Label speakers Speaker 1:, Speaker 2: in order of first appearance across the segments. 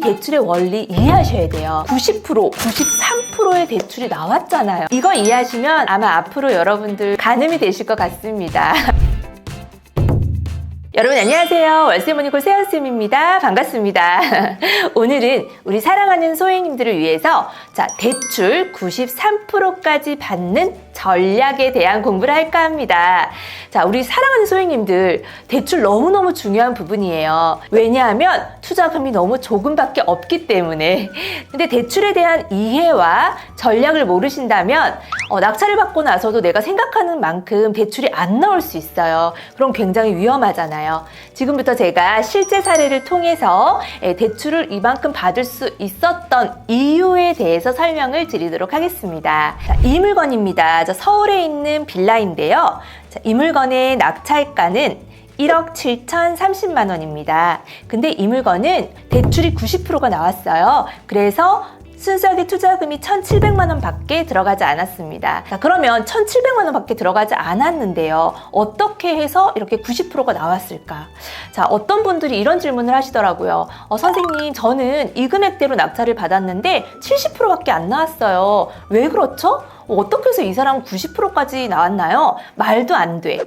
Speaker 1: 대출의 원리 이해하셔야 돼요. 90%, 93%의 대출이 나왔잖아요. 이거 이해하시면 아마 앞으로 여러분들 가늠이 되실 것 같습니다. 여러분 안녕하세요. 월세모니콜 세연쌤입니다. 반갑습니다. 오늘은 우리 사랑하는 소액님들을 위해서 대출 93%까지 받는 전략에 대한 공부를 할까 합니다. 우리 사랑하는 소액님들, 대출 너무너무 중요한 부분이에요. 왜냐하면 투자금이 너무 조금밖에 없기 때문에. 근데 대출에 대한 이해와 전략을 모르신다면 낙찰을 받고 나서도 내가 생각하는 만큼 대출이 안 나올 수 있어요. 그럼 굉장히 위험하잖아요. 지금부터 제가 실제 사례를 통해서 대출을 이만큼 받을 수 있었던 이유에 대해서 설명을 드리도록 하겠습니다. 이 물건입니다. 서울에 있는 빌라인데요. 이 물건의 낙찰가는 1억 7,030만 원입니다. 근데 이 물건은 대출이 90%가 나왔어요. 그래서 순수하게 투자금이 1,700만 원 밖에 들어가지 않았습니다. 그러면 1,700만 원 밖에 들어가지 않았는데요. 어떻게 해서 이렇게 90%가 나왔을까? 어떤 분들이 이런 질문을 하시더라고요. 선생님, 저는 이 금액대로 낙찰을 받았는데 70%밖에 안 나왔어요. 왜 그렇죠? 어떻게 해서 이 사람은 90%까지 나왔나요? 말도 안 돼.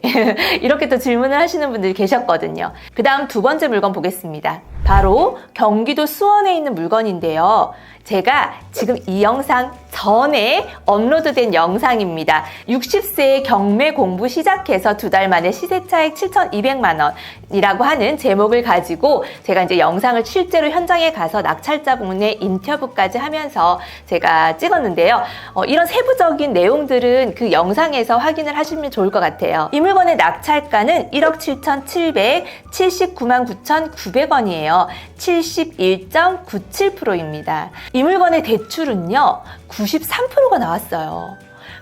Speaker 1: 이렇게 또 질문을 하시는 분들이 계셨거든요. 그 다음 두 번째 물건 보겠습니다. 바로 경기도 수원에 있는 물건인데요. 제가 지금 이 영상 전에 업로드된 영상입니다. 60세에 경매 공부 시작해서 2달 만에 시세 차익 7,200만 원이라고 하는 제목을 가지고 제가 이제 영상을 실제로 현장에 가서 낙찰자분의 인터뷰까지 하면서 제가 찍었는데요. 이런 세부적인 내용들은 그 영상에서 확인을 하시면 좋을 것 같아요. 이 물건의 낙찰가는 1억 7,779만 9,900원이에요. 71.97%입니다. 이 물건의 대출은요, 93%가 나왔어요.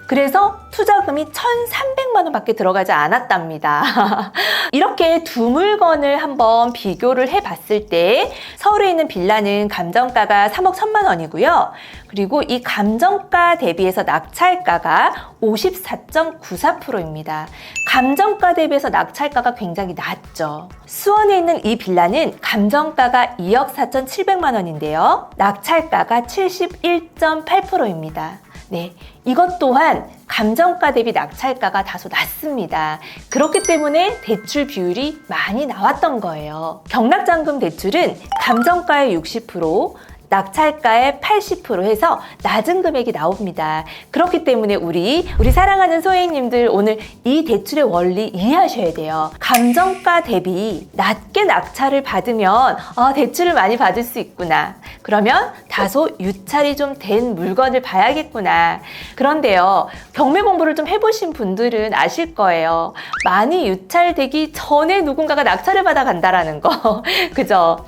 Speaker 1: 그래서 투자금이 1,300만 원 밖에 들어가지 않았답니다. 이렇게 두 물건을 한번 비교를 해봤을 때 서울에 있는 빌라는 감정가가 3억 1,000만 원이고요. 그리고 이 감정가 대비해서 낙찰가가 54.94%입니다. 감정가 대비해서 낙찰가가 굉장히 낮죠. 수원에 있는 이 빌라는 감정가가 2억 4,700만 원인데요. 낙찰가가 71.8%입니다. 네, 이것 또한 감정가 대비 낙찰가가 다소 낮습니다. 그렇기 때문에 대출 비율이 많이 나왔던 거예요. 경락잔금 대출은 감정가의 60%, 낙찰가의 80% 해서 낮은 금액이 나옵니다. 그렇기 때문에 우리 사랑하는 소액님들 오늘 이 대출의 원리 이해하셔야 돼요. 감정가 대비 낮게 낙찰을 받으면 대출을 많이 받을 수 있구나. 그러면 다소 유찰이 좀 된 물건을 봐야겠구나. 그런데요, 경매 공부를 좀 해보신 분들은 아실 거예요. 많이 유찰되기 전에 누군가가 낙찰을 받아 간다라는 거. 그죠?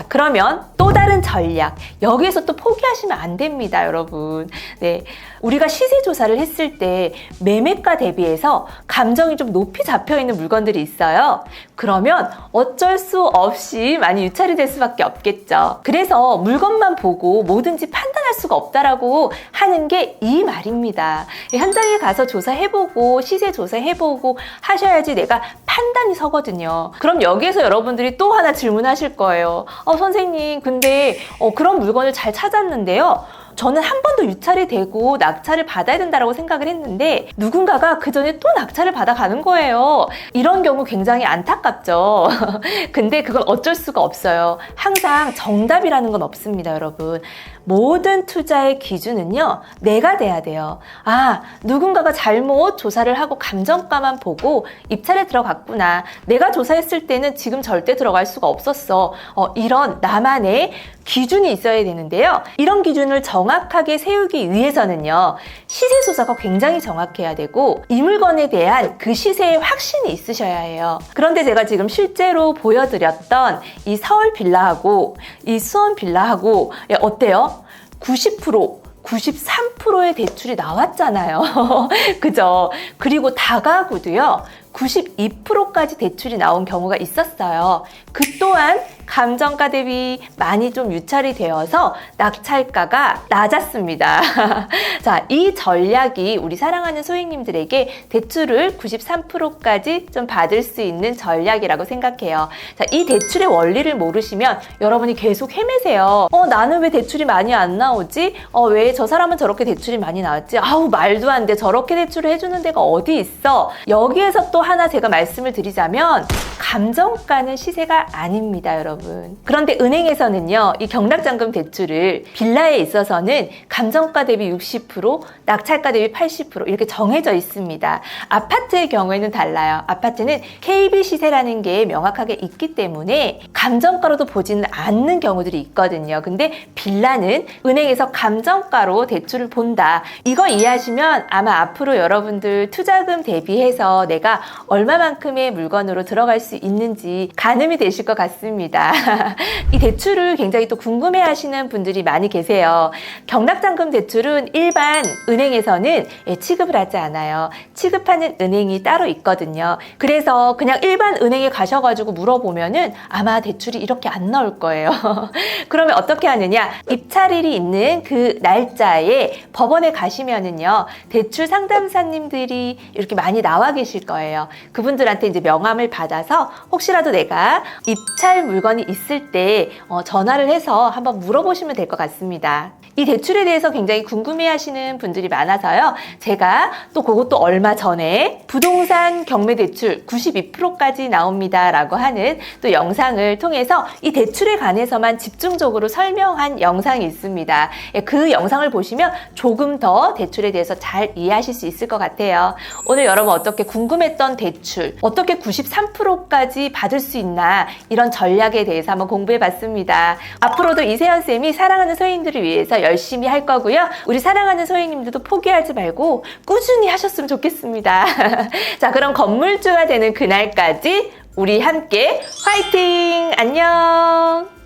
Speaker 1: 그러면 또 다른 전략. 여기에서 또 포기하시면 안 됩니다, 여러분. 네, 우리가 시세 조사를 했을 때 매매가 대비해서 감정이 좀 높이 잡혀 있는 물건들이 있어요. 그러면 어쩔 수 없이 많이 유찰이 될 수밖에 없겠죠. 그래서 물건만 보고 뭐든지 판단할 수가 없다라고 하는 게 이 말입니다. 현장에 가서 조사해보고 시세 조사해보고 하셔야지 내가 판단이 서거든요. 그럼 여기에서 여러분들이 또 하나 질문하실 거예요. 선생님, 근데 그런 물건을 잘 찾았는데요. 저는 한 번도 유찰이 되고 낙찰을 받아야 된다고 생각을 했는데 누군가가 그 전에 또 낙찰을 받아가는 거예요. 이런 경우 굉장히 안타깝죠. 근데 그건 어쩔 수가 없어요. 항상 정답이라는 건 없습니다, 여러분. 모든 투자의 기준은요, 내가 돼야 돼요. 누군가가 잘못 조사를 하고 감정가만 보고 입찰에 들어갔구나. 내가 조사했을 때는 지금 절대 들어갈 수가 없었어. 이런 나만의 기준이 있어야 되는데요. 이런 기준을 정확하게 세우기 위해서는요, 시세 조사가 굉장히 정확해야 되고 이 물건에 대한 그 시세의 확신이 있으셔야 해요. 그런데 제가 지금 실제로 보여드렸던 이 서울 빌라하고 이 수원 빌라하고 어때요? 90%, 93%의 대출이 나왔잖아요. 그죠? 그리고 다가구도요, 92%까지 대출이 나온 경우가 있었어요. 그 또한 감정가 대비 많이 좀 유찰이 되어서 낙찰가가 낮았습니다. 자, 이 전략이 우리 사랑하는 소액님들에게 대출을 93%까지 좀 받을 수 있는 전략이라고 생각해요. 자, 이 대출의 원리를 모르시면 여러분이 계속 헤매세요. 나는 왜 대출이 많이 안 나오지? 왜 저 사람은 저렇게 대출이 많이 나왔지? 아우, 말도 안 돼. 저렇게 대출을 해주는 데가 어디 있어? 여기에서 또 하나 제가 말씀을 드리자면 감정가는 시세가 아닙니다, 여러분. 그런데 은행에서는요, 이 경락잔금 대출을 빌라에 있어서는 감정가 대비 60%, 낙찰가 대비 80% 이렇게 정해져 있습니다. 아파트의 경우에는 달라요. 아파트는 KB 시세라는 게 명확하게 있기 때문에 감정가로도 보지는 않는 경우들이 있거든요. 근데 빌라는 은행에서 감정가로 대출을 본다. 이거 이해하시면 아마 앞으로 여러분들 투자금 대비해서 내가 얼마만큼의 물건으로 들어갈 수 있는지 가늠이 되실 것 같습니다. 이 대출을 굉장히 또 궁금해 하시는 분들이 많이 계세요. 경락잔금 대출은 일반 은행에서는 취급을 하지 않아요. 취급하는 은행이 따로 있거든요. 그래서 그냥 일반 은행에 가셔가지고 물어보면은 아마 대출이 이렇게 안 나올 거예요. 그러면 어떻게 하느냐? 입찰일이 있는 그 날짜에 법원에 가시면은요, 대출 상담사님들이 이렇게 많이 나와 계실 거예요. 그분들한테 이제 명함을 받아서 혹시라도 내가 입찰 물건이 있을 때 전화를 해서 한번 물어보시면 될 것 같습니다. 이 대출에 대해서 굉장히 궁금해 하시는 분들이 많아서요. 제가 또 그것도 얼마 전에 부동산 경매 대출 92%까지 나옵니다 라고 하는 또 영상을 통해서 이 대출에 관해서만 집중적으로 설명한 영상이 있습니다. 그 영상을 보시면 조금 더 대출에 대해서 잘 이해하실 수 있을 것 같아요. 오늘 여러분 어떻게 궁금했던 대출, 어떻게 93%까지 받을 수 있나 이런 전략에 대해서 한번 공부해 봤습니다. 앞으로도 이세연쌤이 사랑하는 소액님들을 위해서 열심히 할 거고요. 우리 사랑하는 소액님들도 포기하지 말고 꾸준히 하셨으면 좋겠습니다. 자, 그럼 건물주가 되는 그날까지 우리 함께 화이팅! 안녕!